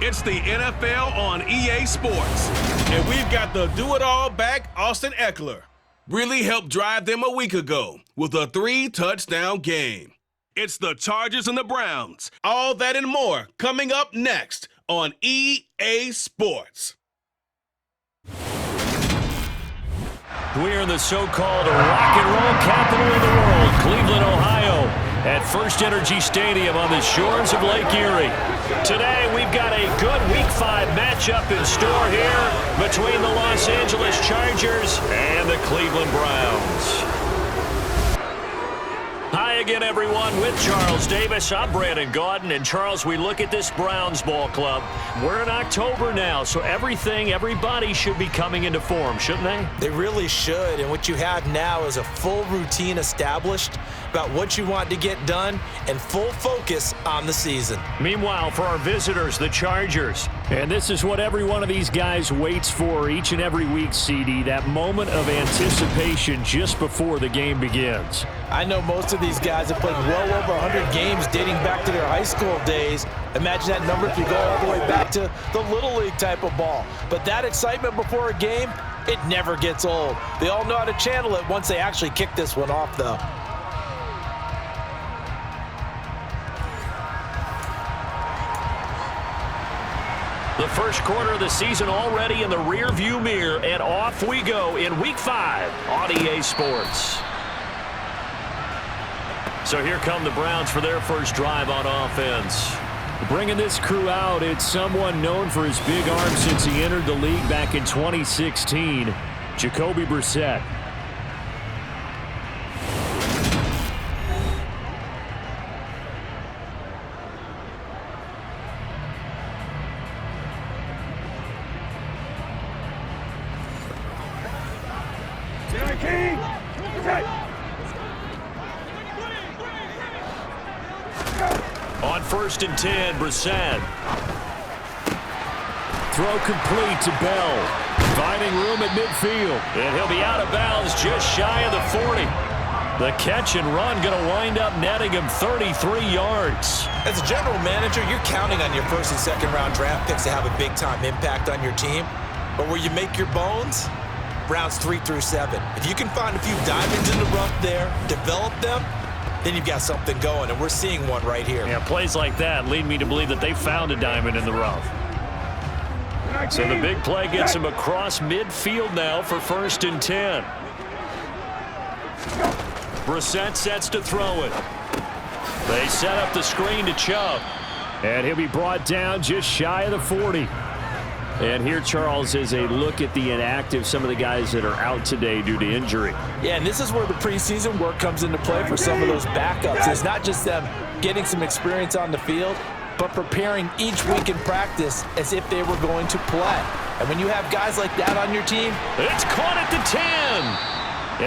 It's the NFL on EA Sports. And we've got the do-it-all back, Austin Eckler. Really helped drive them a week ago with a 3-touchdown game. It's the Chargers and the Browns. All that and more coming up next on EA Sports. We're in the so-called rock and roll capital of the world, Cleveland, Ohio, at First Energy Stadium on the shores of Lake Erie. Today, we've got a good Week 5 matchup in store here between the Los Angeles Chargers and the Cleveland Browns. Hi again, everyone. With Charles Davis, I'm Brandon Gaudin. And, Charles, we look at this Browns ball club. We're in October now, so everybody should be coming into form, shouldn't they? They really should. And what you have now is a full routine established about what you want to get done and full focus on the season. Meanwhile, for our visitors, the Chargers. And this is what every one of these guys waits for each and every week, CD, that moment of anticipation just before the game begins. I know most of these guys have played well over 100 games dating back to their high school days. Imagine that number if you go all the way back to the Little League type of ball. But that excitement before a game, it never gets old. They all know how to channel it once they actually kick this one off, though. The first quarter of the season already in the rear-view mirror, and off we go in Week 5 on EA Sports. So here come the Browns for their first drive on offense. Bringing this crew out, it's someone known for his big arm since he entered the league back in 2016, Jacoby Brissett. On 1st and 10, Brissett. Throw complete to Bell. Finding room at midfield. And he'll be out of bounds just shy of the 40. The catch and run going to wind up netting him 33 yards. As a general manager, you're counting on your first and second round draft picks to have a big-time impact on your team. But where you make your bones, rounds 3 through 7. If you can find a few diamonds in the rough there, develop them, then you've got something going, and we're seeing one right here. Yeah, plays like that lead me to believe that they found a diamond in the rough. So the big play gets him across midfield now for 1st and 10. Brissett sets to throw it. They set up the screen to Chubb. And he'll be brought down just shy of the 40. And here, Charles, is a look at the inactive, some of the guys that are out today due to injury. Yeah, and this is where the preseason work comes into play for some of those backups. It's not just them getting some experience on the field, but preparing each week in practice as if they were going to play. And when you have guys like that on your team, it's caught at the 10.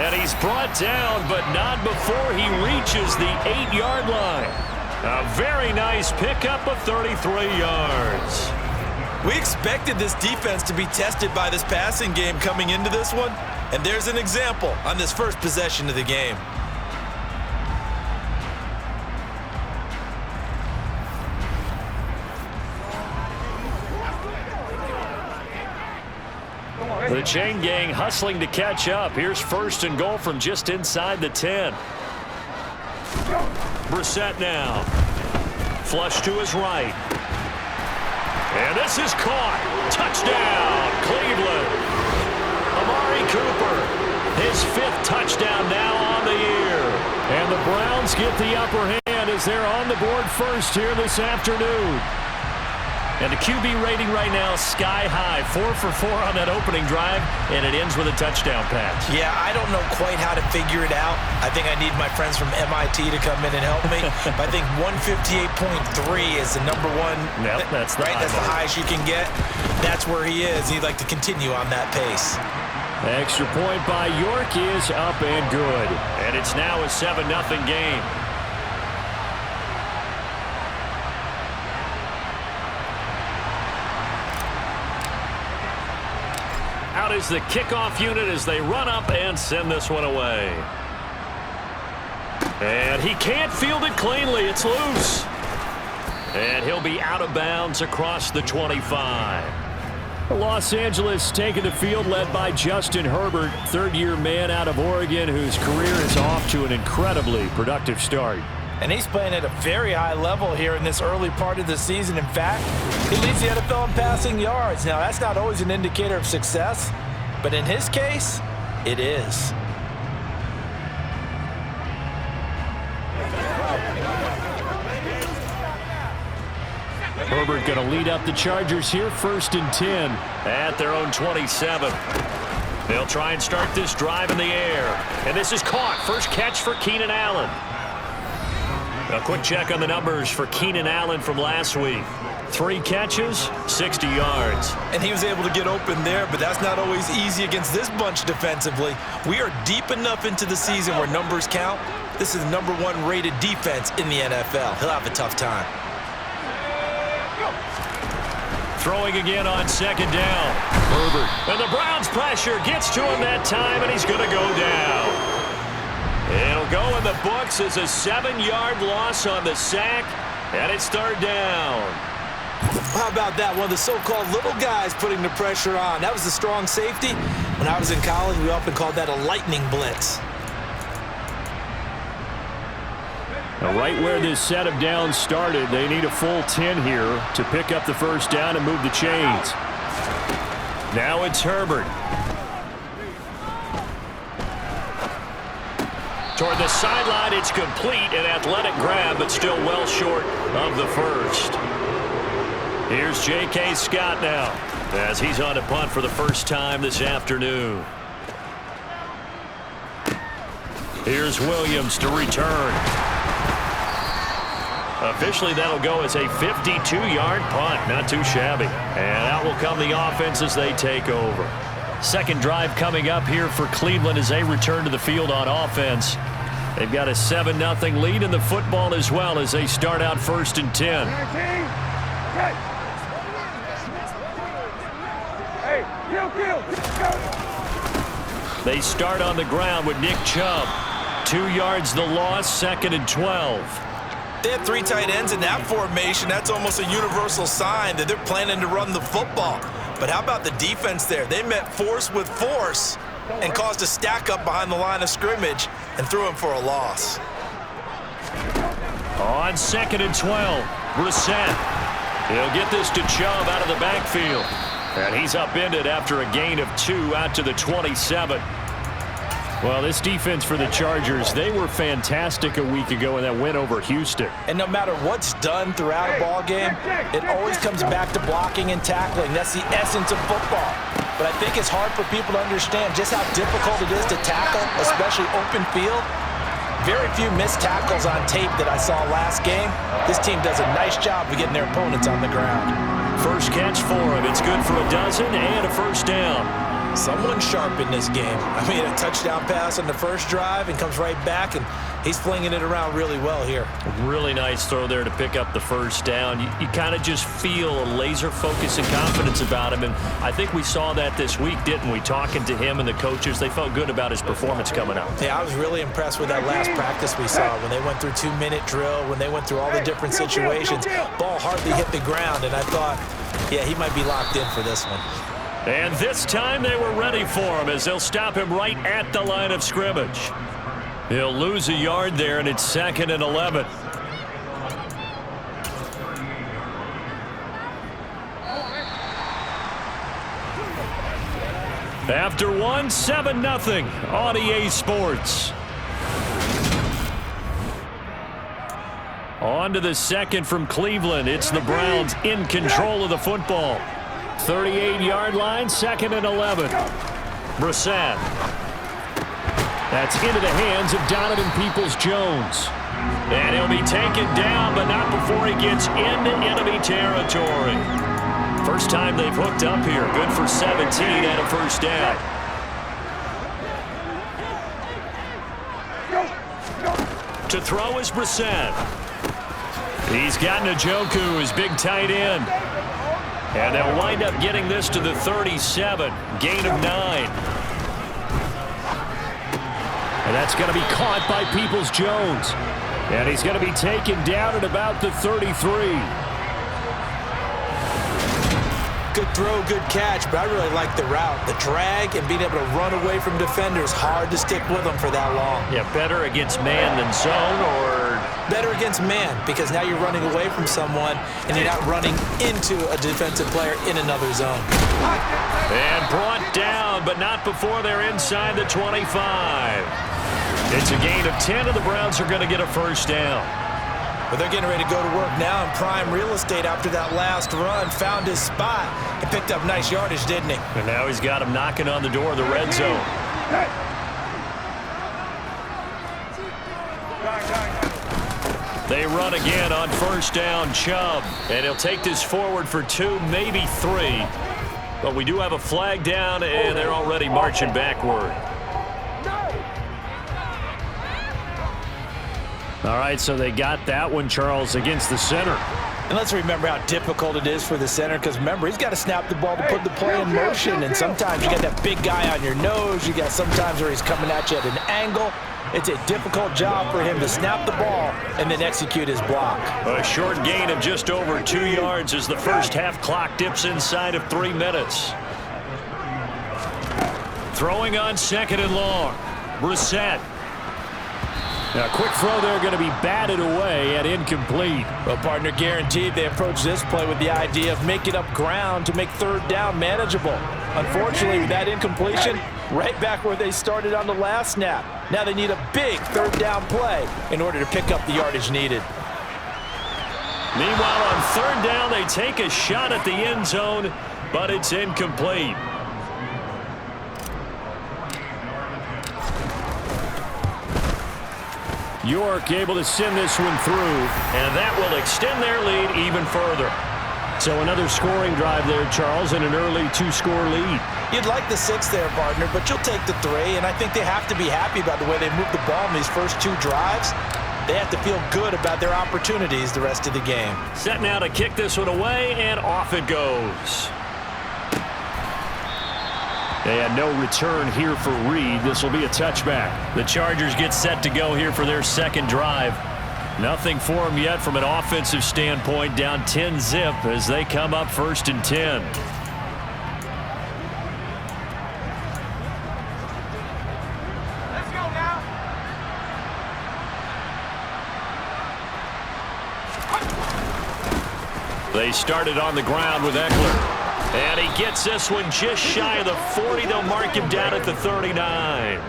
And he's brought down, but not before he reaches the 8-yard line. A very nice pickup of 33 yards. We expected this defense to be tested by this passing game coming into this one, and there's an example on this first possession of the game. The chain gang hustling to catch up. Here's 1st and goal from just inside the 10. Brissett now. Flush to his right. And this is caught. Touchdown, Cleveland. Amari Cooper, his 5th touchdown now on the year. And the Browns get the upper hand as they're on the board first here this afternoon. And the QB rating right now is sky high. 4 for 4 on that opening drive, and it ends with a touchdown pass. Yeah, I don't know quite how to figure it out. I think I need my friends from MIT to come in and help me. But I think 158.3 is the number one. Yep, that's the right. That's the highest you can get. That's where he is. He'd like to continue on that pace. Extra point by York is up and good. And it's now a 7-0 game. Out is the kickoff unit as they run up and send this one away. And he can't field it cleanly. It's loose. And he'll be out of bounds across the 25. Los Angeles taking the field led by Justin Herbert, third-year man out of Oregon whose career is off to an incredibly productive start. And he's playing at a very high level here in this early part of the season. In fact, he leads the NFL in passing yards. Now, that's not always an indicator of success, but in his case, it is. Herbert going to lead up the Chargers here, 1st and 10 at their own 27. They'll try and start this drive in the air. And this is caught. First catch for Keenan Allen. A quick check on the numbers for Keenan Allen from last week. 3 catches, 60 yards. And he was able to get open there, but that's not always easy against this bunch defensively. We are deep enough into the season where numbers count. This is the #1 rated defense in the NFL. He'll have a tough time. Throwing again on 2nd down. Herbert. And the Browns pressure gets to him that time, and he's going to go down. It'll go in the books as a 7-yard loss on the sack, and it's 3rd down. How about that? One of the so-called little guys putting the pressure on. That was the strong safety. When I was in college, we often called that a lightning blitz. Now, right where this set of downs started, they need a full 10 here to pick up the 1st down and move the chains. Now it's Herbert. Toward the sideline, it's complete, an athletic grab, but still well short of the 1st. Here's J.K. Scott now, as he's on to punt for the first time this afternoon. Here's Williams to return. Officially, that'll go as a 52-yard punt. Not too shabby. And out will come the offense as they take over. Second drive coming up here for Cleveland as they return to the field on offense. They've got a 7-0 lead in the football as well as they start out 1st and 10. They start on the ground with Nick Chubb. 2 yards the loss, 2nd and 12. They had 3 tight ends in that formation. That's almost a universal sign that they're planning to run the football. But how about the defense there? They met force with force and caused a stack up behind the line of scrimmage and threw him for a loss. On 2nd and 12, Brissett. He'll get this to Chubb out of the backfield. And he's upended after a gain of 2 out to the 27. Well, this defense for the Chargers, they were fantastic a week ago in that win over Houston. And no matter what's done throughout a ball game, it always comes back to blocking and tackling. That's the essence of football. But I think it's hard for people to understand just how difficult it is to tackle, especially open field. Very few missed tackles on tape that I saw last game. This team does a nice job of getting their opponents on the ground. First catch for him. It's good for a dozen and a 1st down. Someone sharp in this game. I mean, a touchdown pass on the first drive and comes right back, and he's flinging it around really well here. Really nice throw there to pick up the 1st down. You kind of just feel a laser focus and confidence about him, and I think we saw that this week, didn't we? Talking to him and the coaches, they felt good about his performance coming out. Yeah, I was really impressed with that last practice we saw when they went through 2-minute drill, when they went through all the different situations. Ball hardly hit the ground, and I thought, yeah, he might be locked in for this one. And this time they were ready for him as they'll stop him right at the line of scrimmage. He'll lose a yard there, and it's 2nd and 11. After one, 7-0 on EA Sports. On to the second from Cleveland. It's the Browns in control of the football. 38-yard line, 2nd and 11. Brissett. That's into the hands of Donovan Peoples-Jones. And he'll be taken down, but not before he gets into enemy territory. First time they've hooked up here. Good for 17 and a 1st down. To throw is Brissett. He's got Jacoby, his big tight end. And they'll wind up getting this to the 37. Gain of 9. And that's going to be caught by Peoples-Jones. And he's going to be taken down at about the 33. Good throw, good catch, but I really like the route. The drag and being able to run away from defenders, hard to stick with them for that long. Yeah, better against man than zone, or? Better against man, because now you're running away from someone and you're not running into a defensive player in another zone. And brought down, but not before they're inside the 25. It's a gain of 10, and the Browns are going to get a first down. But they're getting ready to go to work now in prime real estate after that last run. Found his spot and picked up nice yardage, didn't he? And now he's got him knocking on the door of the red zone. They run again on first down, Chubb. And he'll take this forward for 2, maybe 3. But we do have a flag down, and they're already marching backward. All right, so they got that one, Charles, against the center. And let's remember how difficult it is for the center, because remember, he's got to snap the ball to put the play in motion, and sometimes you got that big guy on your nose. You got sometimes where he's coming at you at an angle. It's a difficult job for him to snap the ball and then execute his block. A short gain of just over 2 yards as the first half clock dips inside of 3 minutes. Throwing on 2nd and long. Brissett. Now, quick throw there, going to be batted away and incomplete. Well, partner, guaranteed they approach this play with the idea of making up ground to make 3rd down manageable. Unfortunately, with that incompletion, right back where they started on the last snap. Now they need a big 3rd down play in order to pick up the yardage needed. Meanwhile, on 3rd down, they take a shot at the end zone, but it's incomplete. York able to send this one through, and that will extend their lead even further. So another scoring drive there, Charles, and an early 2-score lead. You'd like the 6 there, partner, but you'll take the 3, and I think they have to be happy about the way they moved the ball in these first 2 drives. They have to feel good about their opportunities the rest of the game. Set now to kick this one away, and off it goes. They had no return here for Reed. This will be a touchback. The Chargers get set to go here for their 2nd drive. Nothing for them yet from an offensive standpoint, down 10-zip as they come up 1st and 10. Let's go now. They started on the ground with Eckler. And he gets this one just shy of the 40. They'll mark him down at the 39.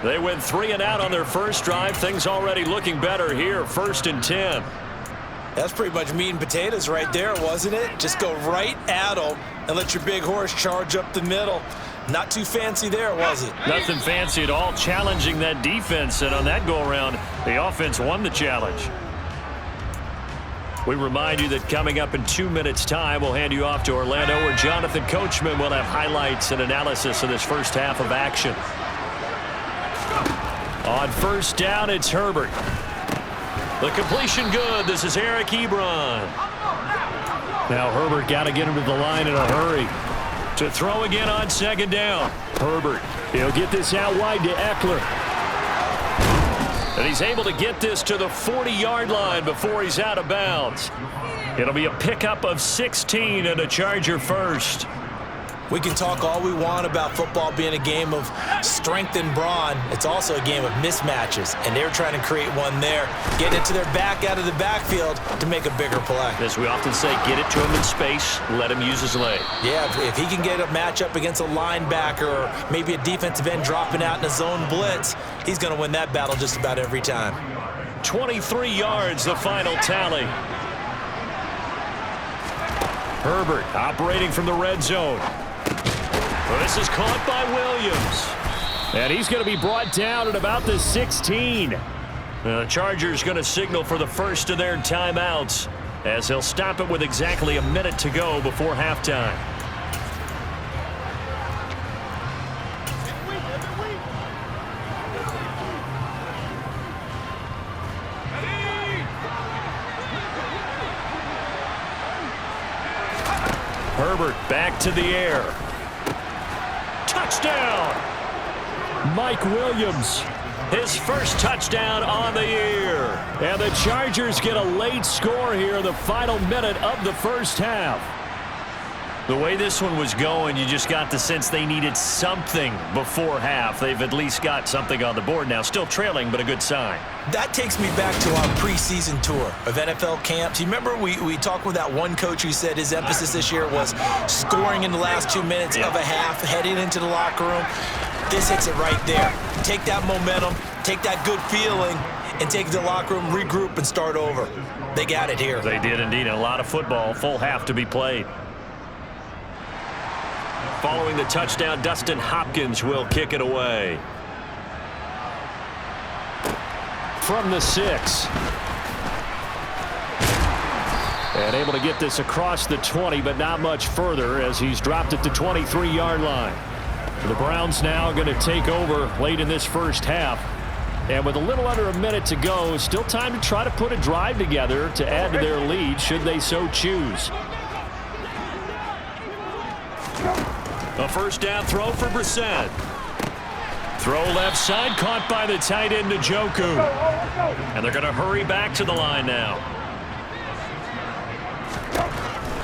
They went 3 and out on their first drive. Things already looking better here. 1st and 10. That's pretty much meat and potatoes right there, wasn't it? Just go right at them and let your big horse charge up the middle. Not too fancy there, was it? Nothing fancy at all, challenging that defense. And on that go-around, the offense won the challenge. We remind you that coming up in 2 minutes' time, we'll hand you off to Orlando, where Jonathan Coachman will have highlights and analysis of this first half of action. On 1st down, it's Herbert. The completion good. This is Eric Ebron. Now Herbert got to get him to the line in a hurry. To throw again on 2nd down. Herbert, he'll get this out wide to Eckler. And he's able to get this to the 40-yard line before he's out of bounds. It'll be a pickup of 16 and a Charger first. We can talk all we want about football being a game of strength and brawn. It's also a game of mismatches, and they're trying to create one there. Get it to their back out of the backfield to make a bigger play. As we often say, get it to him in space, let him use his leg. Yeah, if he can get a matchup against a linebacker or maybe a defensive end dropping out in a zone blitz, he's going to win that battle just about every time. 23 yards, the final tally. Herbert operating from the red zone. This is caught by Williams. And he's going to be brought down at about the 16. The Chargers going to signal for the first of their timeouts as he'll stop it with exactly a minute to go before halftime. Herbert back to the air. Touchdown! Mike Williams, his first touchdown on the year. And the Chargers get a late score here in the final minute of the first half. The way this one was going, you just got the sense they needed something before half. They've at least got something on the board now. Still trailing, but a good sign. That takes me back to our preseason tour of NFL camps. You remember we talked with that one coach who said his emphasis this year was scoring in the last 2 minutes of a half, heading into the locker room. This hits it right there. Take that momentum, take that good feeling, and take it to the locker room, regroup, and start over. They got it here. They did indeed. A lot of football, full half to be played. Following the touchdown, Dustin Hopkins will kick it away. From the 6. And able to get this across the 20, but not much further as he's dropped at the 23-yard line. The Browns now going to take over late in this first half. And with a little under a minute to go, still time to try to put a drive together to add to their lead should they so choose. A first down throw for Brissett. Throw left side, caught by the tight end Jacoby. And they're going to hurry back to the line now.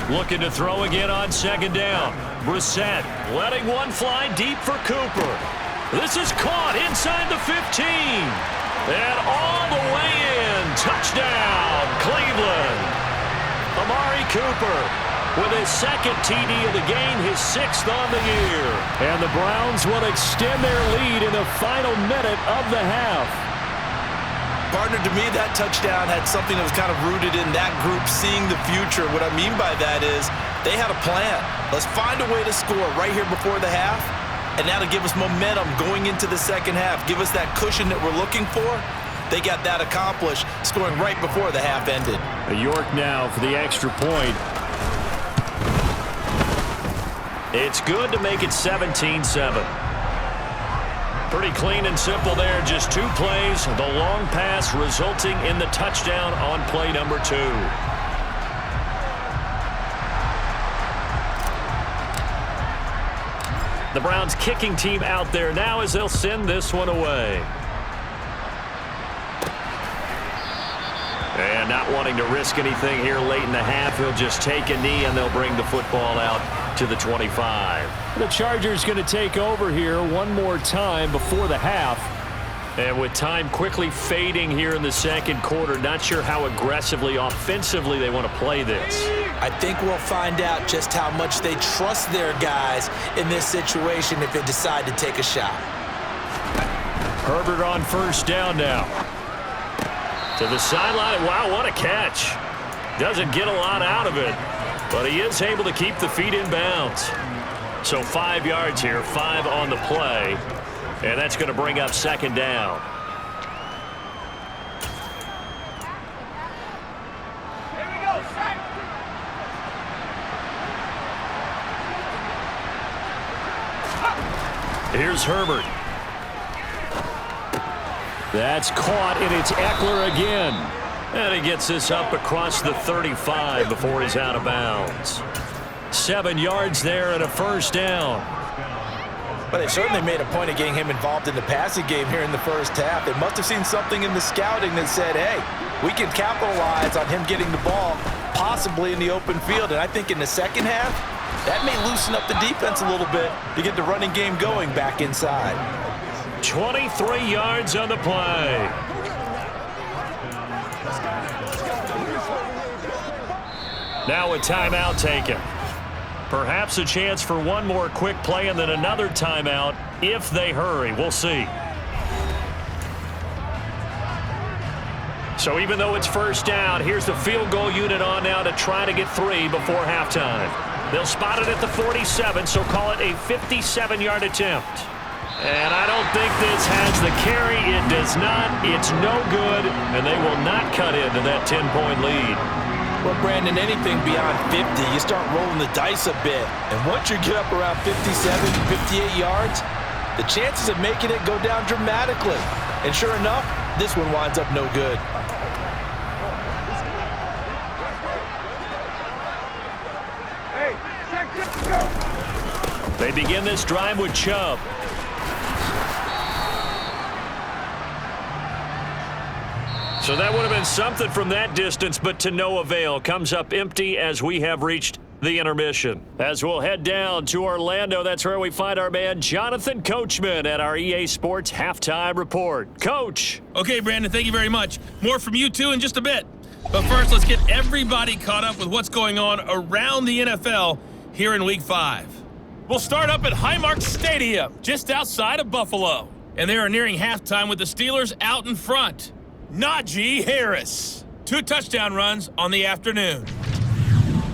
Looking to throw again on second down. Brissett letting one fly deep for Cooper. This is caught inside the 15. And all the way in. Touchdown, Cleveland. Amari Cooper with his second TD of the game, his 6th on the year. And the Browns will extend their lead in the final minute of the half. Partner, to me, that touchdown had something that was kind of rooted in that group seeing the future. What I mean by that is they had a plan. Let's find a way to score right here before the half, and that'll give us momentum going into the second half. Give us that cushion that we're looking for. They got that accomplished, scoring right before the half ended. York now for the extra point. It's good to make it 17-7. Pretty clean and simple there. Just 2 plays. The long pass resulting in the touchdown on play number 2. The Browns kicking team out there now as they'll send this one away. And not wanting to risk anything here late in the half, he'll just take a knee and they'll bring the football out to the 25. The Chargers going to take over here one more time before the half. And with time quickly fading here in the second quarter, not sure how aggressively, offensively they want to play this. I think we'll find out just how much they trust their guys in this situation if they decide to take a shot. Herbert on first down now. To the sideline. Wow, what a catch. Doesn't get a lot out of it, but he is able to keep the feet in bounds. So 5 yards here, 5 on the play, and that's going to bring up second down. Here we go, sack. Here's Herbert. That's caught, and it's Eckler again. And he gets this up across the 35 before he's out of bounds. 7 yards there and a first down. But they certainly made a point of getting him involved in the passing game here in the first half. They must have seen something in the scouting that said, hey, we can capitalize on him getting the ball, possibly in the open field. And I think in the second half, that may loosen up the defense a little bit to get the running game going back inside. 23 yards on the play. Now a timeout taken. Perhaps a chance for one more quick play and then another timeout if they hurry. We'll see. So even though it's first down, here's the field goal unit on now to try to get 3 before halftime. They'll spot it at the 47, so call it a 57-yard attempt. And I don't think this has the carry. It does not. It's no good, and they will not cut into that 10-point lead. Well, Brandon, anything beyond 50, you start rolling the dice a bit. And once you get up around 57, 58 yards, the chances of making it go down dramatically. And sure enough, this one winds up no good. Hey, check, go. They begin this drive with Chubb. So that would have been something from that distance, but to no avail. Comes up empty as we have reached the intermission. As we'll head down to Orlando, that's where we find our man Jonathan Coachman at our EA Sports Halftime Report. Coach. Okay, Brandon, thank you very much. More from you two in just a bit. But first, let's get everybody caught up with what's going on around the NFL here in Week 5. We'll start up at Highmark Stadium, just outside of Buffalo. And they are nearing halftime with the Steelers out in front. Najee Harris. 2 touchdown runs on the afternoon.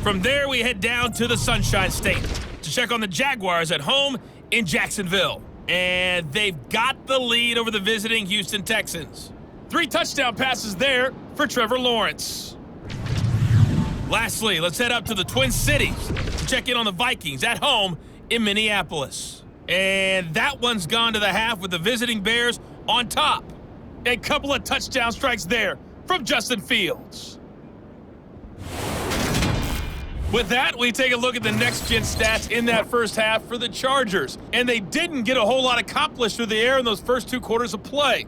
From there, we head down to the Sunshine State to check on the Jaguars at home in Jacksonville. And they've got the lead over the visiting Houston Texans. 3 touchdown passes there for Trevor Lawrence. Lastly, let's head up to the Twin Cities to check in on the Vikings at home in Minneapolis. And that one's gone to the half with the visiting Bears on top. A couple of touchdown strikes there from Justin Fields. With that, we take a look at the next-gen stats in that first half for the Chargers. And they didn't get a whole lot accomplished through the air in those first 2 quarters of play.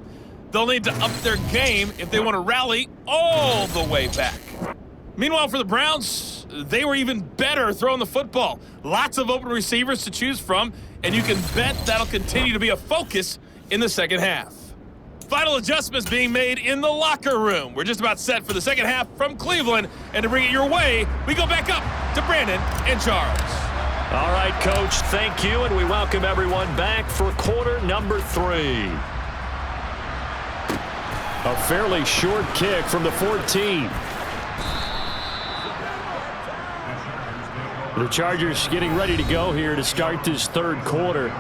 They'll need to up their game if they want to rally all the way back. Meanwhile, for the Browns, they were even better throwing the football. Lots of open receivers to choose from, and you can bet that'll continue to be a focus in the second half. Final adjustments being made in the locker room. We're just about set for the second half from Cleveland, and to bring it your way, we go back up to Brandon and Charles. All right, Coach, thank you, and we welcome everyone back for quarter number 3. A fairly short kick from the 14. The Chargers getting ready to go here to start this third quarter.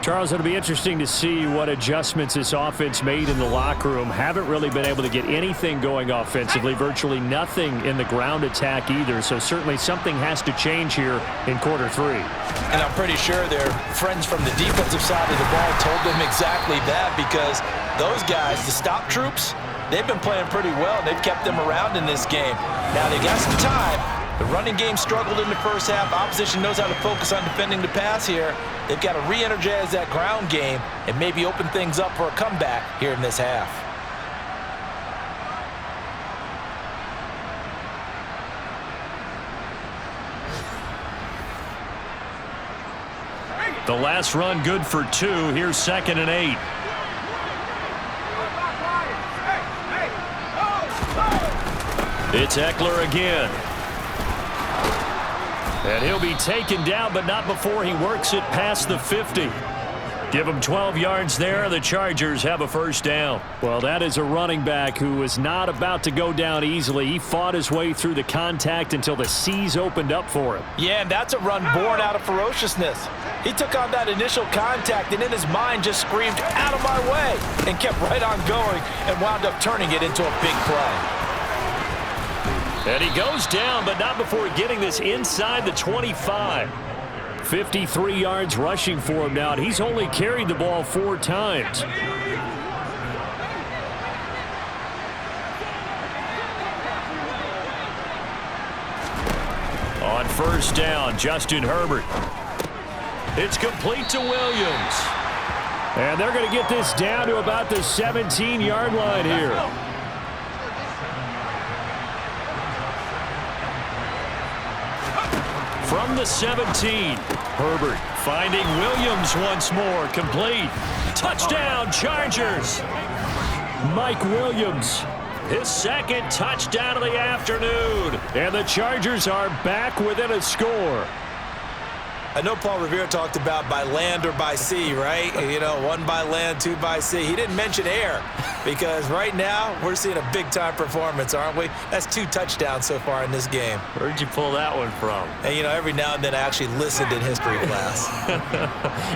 Charles, it'll be interesting to see what adjustments this offense made in the locker room. Haven't really been able to get anything going offensively, virtually nothing in the ground attack either. So certainly something has to change here in quarter 3. And I'm pretty sure their friends from the defensive side of the ball told them exactly that, because those guys, the stop troops, they've been playing pretty well. They've kept them around in this game. Now they got some time. The running game struggled in the first half. Opposition knows how to focus on defending the pass here. They've got to re-energize that ground game and maybe open things up for a comeback here in this half. The last run good for 2. Here's 2nd and 8. It's Eckler again. And he'll be taken down, but not before he works it past the 50. Give him 12 yards there. The Chargers have a first down. Well, that is a running back who is not about to go down easily. He fought his way through the contact until the seas opened up for him. Yeah, and that's a run born out of ferociousness. He took on that initial contact and in his mind just screamed, "Out of my way," and kept right on going and wound up turning it into a big play. And he goes down, but not before getting this inside the 25. 53 yards rushing for him now, and he's only carried the ball 4 times. On first down, Justin Herbert. It's complete to Williams. And they're going to get this down to about the 17-yard line here. From the 17, Herbert finding Williams once more, complete. Touchdown, Chargers. Mike Williams, his 2nd touchdown of the afternoon. And the Chargers are back within a score. I know Paul Revere talked about by land or by sea, right? You know, 1 by land, 2 by sea. He didn't mention air, because right now we're seeing a big-time performance, aren't we? That's 2 touchdowns so far in this game. Where'd you pull that one from? And, you know, every now and then I actually listened in history class.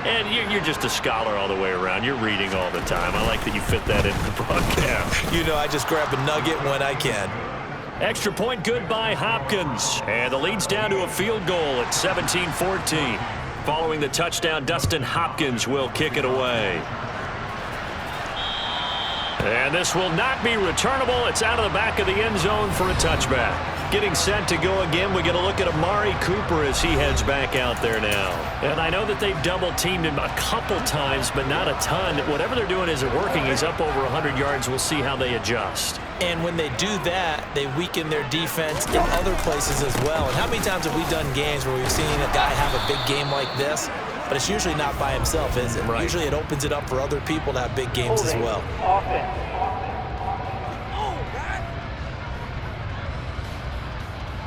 And you're just a scholar all the way around. You're reading all the time. I like that you fit that into the broadcast. You know, I just grab a nugget when I can. Extra point good by Hopkins. And the lead's down to a field goal at 17-14. Following the touchdown, Dustin Hopkins will kick it away. And this will not be returnable. It's out of the back of the end zone for a touchback. Getting set to go again, we get a look at Amari Cooper as he heads back out there now. And I know that they've double-teamed him a couple times, but not a ton. Whatever they're doing isn't working. He's up over 100 yards. We'll see how they adjust. And when they do that, they weaken their defense in other places as well. And how many times have we done games where we've seen a guy have a big game like this, but it's usually not by himself, is it? Right. Usually it opens it up for other people to have big games as well.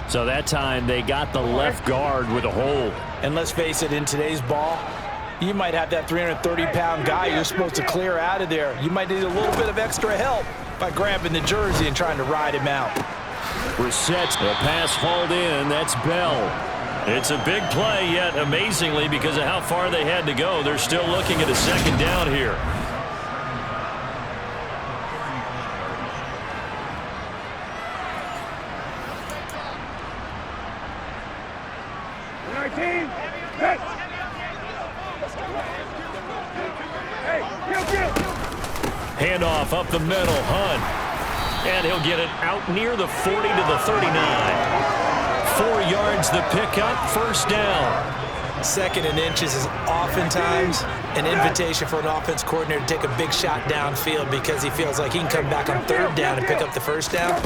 So that time they got the left guard with a hold. And let's face it, in today's ball, you might have that 330-pound guy you're supposed to clear out of there. You might need a little bit of extra help by grabbing the jersey and trying to ride him out. Brissett, a pass hauled in. That's Bell. It's a big play, yet amazingly, because of how far they had to go, they're still looking at a second down here. Handoff up the middle, Hunt. And he'll get it out near the 40 to the 39. 4 yards the pickup, first down. Second and inches is oftentimes an invitation for an offense coordinator to take a big shot downfield because he feels like he can come back on third down and pick up the first down.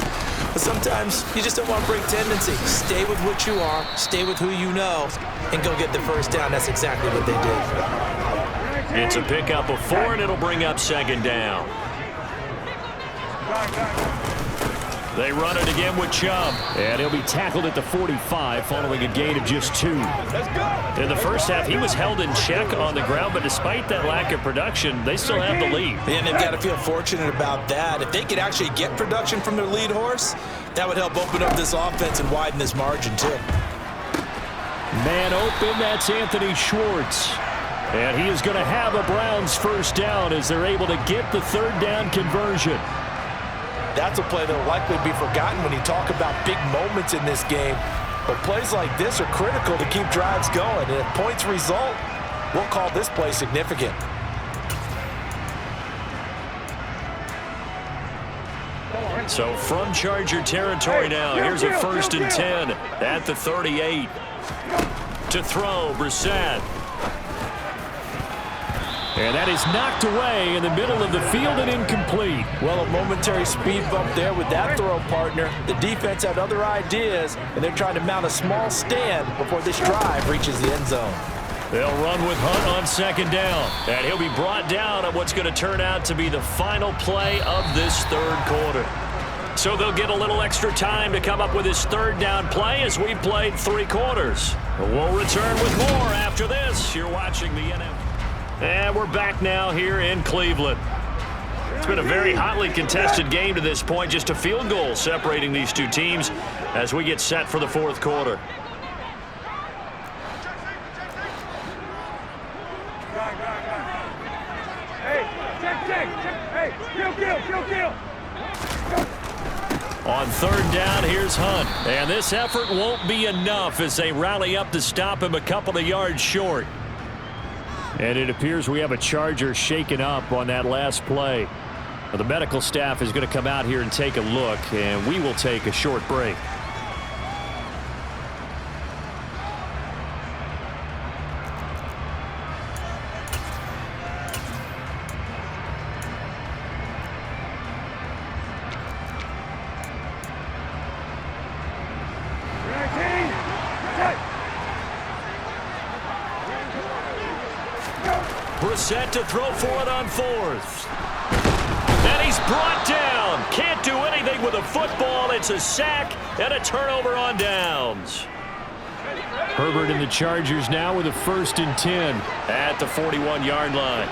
But sometimes you just don't want to break tendency. Stay with what you are, stay with who you know, and go get the first down. That's exactly what they did. It's a pickup of 4, and it'll bring up second down. They run it again with Chubb, and he'll be tackled at the 45 following a gain of just 2. In the first half, he was held in check on the ground, but despite that lack of production, they still have the lead. And they've got to feel fortunate about that. If they could actually get production from their lead horse, that would help open up this offense and widen this margin too. Man open, that's Anthony Schwartz. And he is going to have a Browns first down as they're able to get the third down conversion. That's a play that will likely be forgotten when you talk about big moments in this game. But plays like this are critical to keep drives going. And if points result, we'll call this play significant. So from Charger territory now, here's a 1st and 10 at the 38. To throw, Brissett. And that is knocked away in the middle of the field and incomplete. Well, a momentary speed bump there with that throw, partner. The defense had other ideas, and they're trying to mount a small stand before this drive reaches the end zone. They'll run with Hunt on second down. And he'll be brought down at what's going to turn out to be the final play of this third quarter. So they'll get a little extra time to come up with his third down play as we played 3 quarters. We'll return with more after this. You're watching the NFL. And we're back now here in Cleveland. It's been a very hotly contested game to this point. Just a field goal separating these two teams as we get set for the fourth quarter. On third down, here's Hunt. And this effort won't be enough as they rally up to stop him a couple of yards short. And it appears we have a Charger shaken up on that last play. The medical staff is going to come out here and take a look, and we will take a short break. Brissett to throw for it on 4th. And he's brought down. Can't do anything with a football. It's a sack and a turnover on downs. Herbert and the Chargers now with a 1st and 10 at the 41-yard line.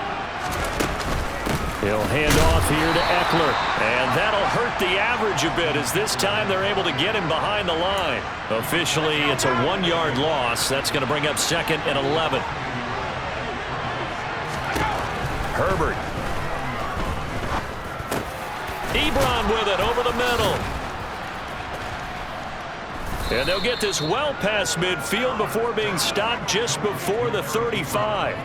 He'll hand off here to Eckler. And that'll hurt the average a bit as this time they're able to get him behind the line. Officially, it's a 1-yard loss. That's going to bring up 2nd and 11. Herbert. Ebron with it over the middle. And they'll get this well past midfield before being stopped just before the 35.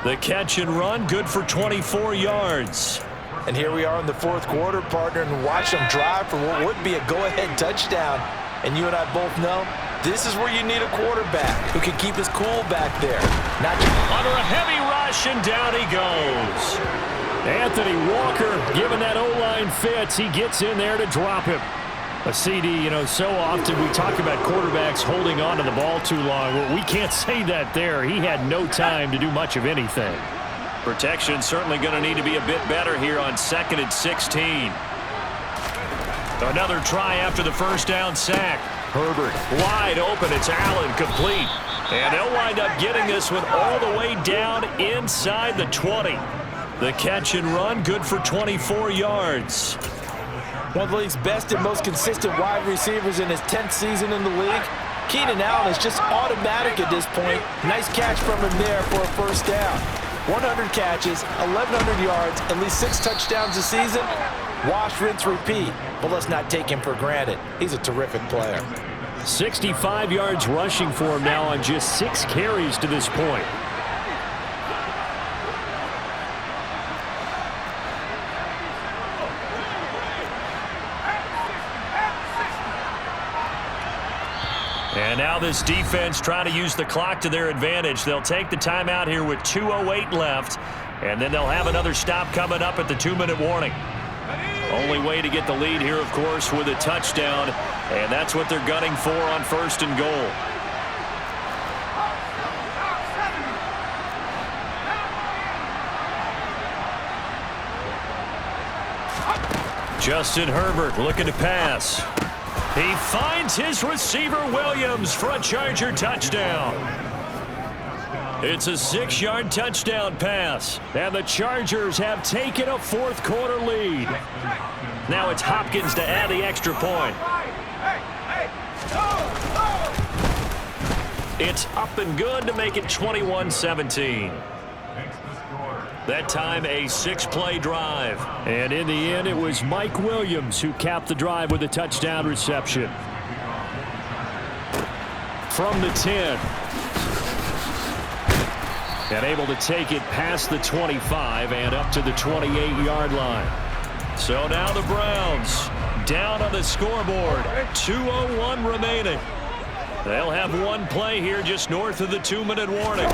The catch and run, good for 24 yards. And here we are in the fourth quarter, partner, and watch them drive for what would be a go-ahead touchdown. And you and I both know this is where you need a quarterback who can keep his cool back there. Not just under a heavy rush, and down he goes. Anthony Walker giving that O-line fits. He gets in there to drop him. A CD, so often we talk about quarterbacks holding on to the ball too long. Well, we can't say that there. He had no time to do much of anything. Protection certainly going to need to be a bit better here on 2nd and 16. Another try after the first down sack. Herbert wide open. It's Allen complete. And they'll wind up getting this one all the way down inside the 20. The catch and run good for 24 yards. One of the league's best and most consistent wide receivers in his 10th season in the league. Keenan Allen is just automatic at this point. Nice catch from him there for a first down. 100 catches, 1,100 yards, at least 6 touchdowns a season. Wash, rinse, repeat. But let's not take him for granted. He's a terrific player. 65 yards rushing for him now on just 6 carries to this point. And now this defense trying to use the clock to their advantage. They'll take the timeout here with 2:08 left, and then they'll have another stop coming up at the 2-minute warning. Only way to get the lead here, of course, with a touchdown, and that's what they're gunning for on 1st and goal. Justin Herbert looking to pass. He finds his receiver Williams for a Charger touchdown. It's a 6-yard touchdown pass, and the Chargers have taken a 4th quarter lead. Now it's Hopkins to add the extra point. It's up and good to make it 21-17. That time a 6-play drive. And in the end, it was Mike Williams who capped the drive with a touchdown reception. From the 10. And able to take it past the 25 and up to the 28-yard line. So now the Browns down on the scoreboard. 2:01 remaining. They'll have one play here just north of the 2-minute warning.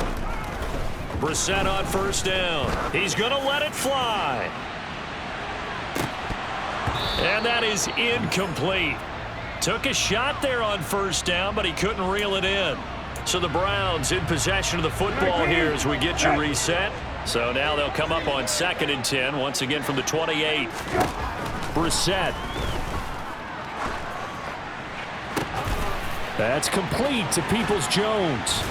Brissett on first down. He's going to let it fly. And that is incomplete. Took a shot there on first down, but he couldn't reel it in. So the Browns in possession of the football here as we get you reset. So now they'll come up on 2nd and 10, once again from the 28. Brissett. That's complete to Peoples-Jones.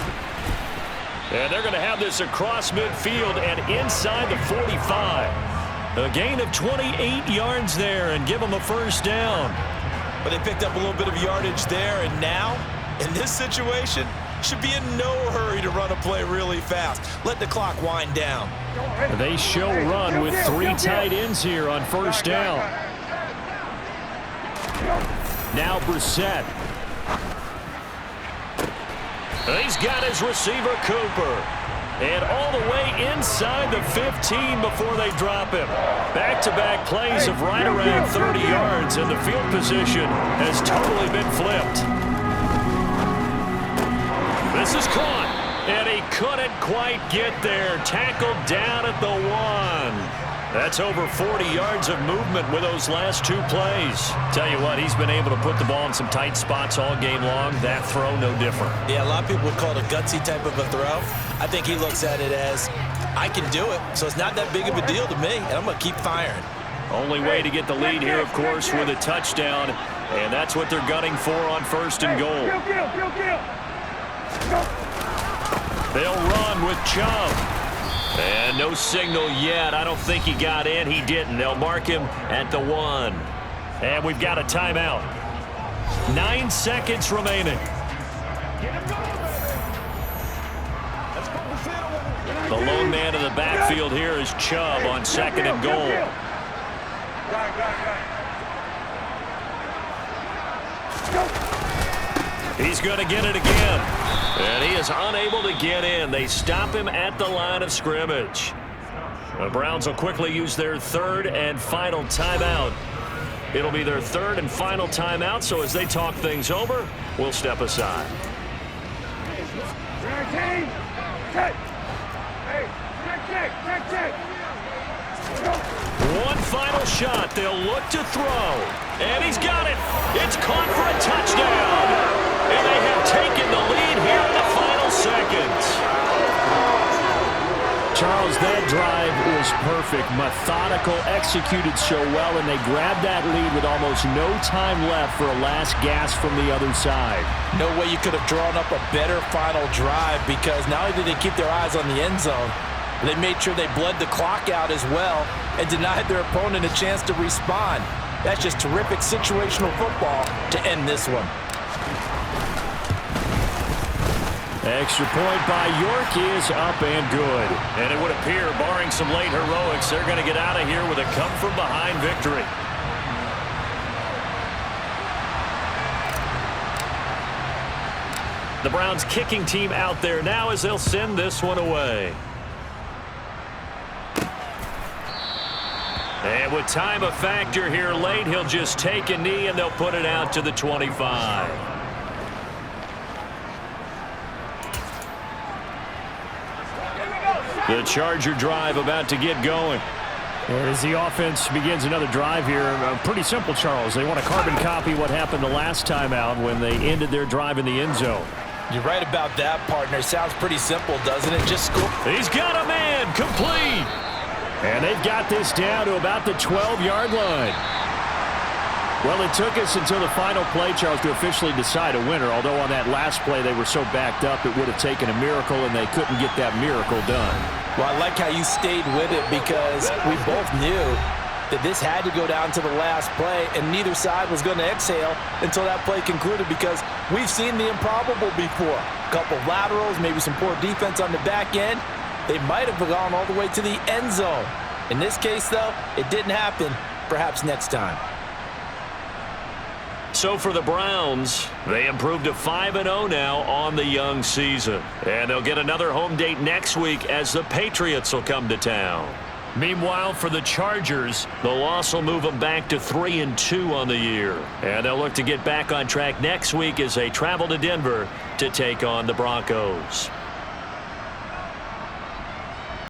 And they're going to have this across midfield and inside the 45. A gain of 28 yards there and give them a first down. But they picked up a little bit of yardage there, and now, in this situation, should be in no hurry to run a play really fast. Let the clock wind down. They show run with 3 tight ends here on first down. Now Brissett. He's got his receiver Cooper. And all the way inside the 15 before they drop him. Back-to-back plays of right around 30 yards, and the field position has totally been flipped. This is caught, and he couldn't quite get there. Tackled down at the 1. That's over 40 yards of movement with those last 2 plays. Tell you what, he's been able to put the ball in some tight spots all game long. That throw, no different. Yeah, a lot of people would call it a gutsy type of a throw. I think he looks at it as, I can do it, so it's not that big of a deal to me, and I'm going to keep firing. Only way to get the lead here, of course, with a touchdown, and that's what they're gunning for on 1st and goal. They'll run with Chubb. And no signal yet. I don't think he got in. He didn't. They'll mark him at the 1. And we've got a timeout. 9 seconds remaining. The lone man in the backfield here is Chubb on 2nd and goal. He's going to get it again. And he is unable to get in. They stop him at the line of scrimmage. The Browns will quickly use their 3rd and final timeout. It'll be their 3rd and final timeout, so as they talk things over, we'll step aside. Check. Hey, check. One final shot. They'll look to throw. And he's got it. It's caught for a touchdown. And they have taken the lead here in the final seconds. Charles, that drive was perfect. Methodical, executed so well, and they grabbed that lead with almost no time left for a last gasp from the other side. No way you could have drawn up a better final drive, because not only did they keep their eyes on the end zone, they made sure they bled the clock out as well and denied their opponent a chance to respond. That's just terrific situational football to end this one. Extra point by York is up and good. And it would appear, barring some late heroics, they're going to get out of here with a come-from-behind victory. The Browns kicking team out there now as they'll send this one away. And with time a factor here late, he'll just take a knee and they'll put it out to the 25. The Charger drive about to get going. As the offense begins another drive here, pretty simple, Charles. They want to carbon copy what happened the last time out when they ended their drive in the end zone. You're right about that, partner. Sounds pretty simple, doesn't it? Just score. He's got a man, complete. And they've got this down to about the 12-yard line. Well, it took us until the final play, Charles, to officially decide a winner, although on that last play they were so backed up it would have taken a miracle, and they couldn't get that miracle done. Well, I like how you stayed with it, because we both knew that this had to go down to the last play, and neither side was going to exhale until that play concluded, because we've seen the improbable before. A couple laterals, maybe some poor defense on the back end. They might have gone all the way to the end zone. In this case, though, it didn't happen. Perhaps next time. So for the Browns, they improved to 5-0 now on the young season. And they'll get another home date next week as the Patriots will come to town. Meanwhile, for the Chargers, the loss will move them back to 3-2 on the year. And they'll look to get back on track next week as they travel to Denver to take on the Broncos.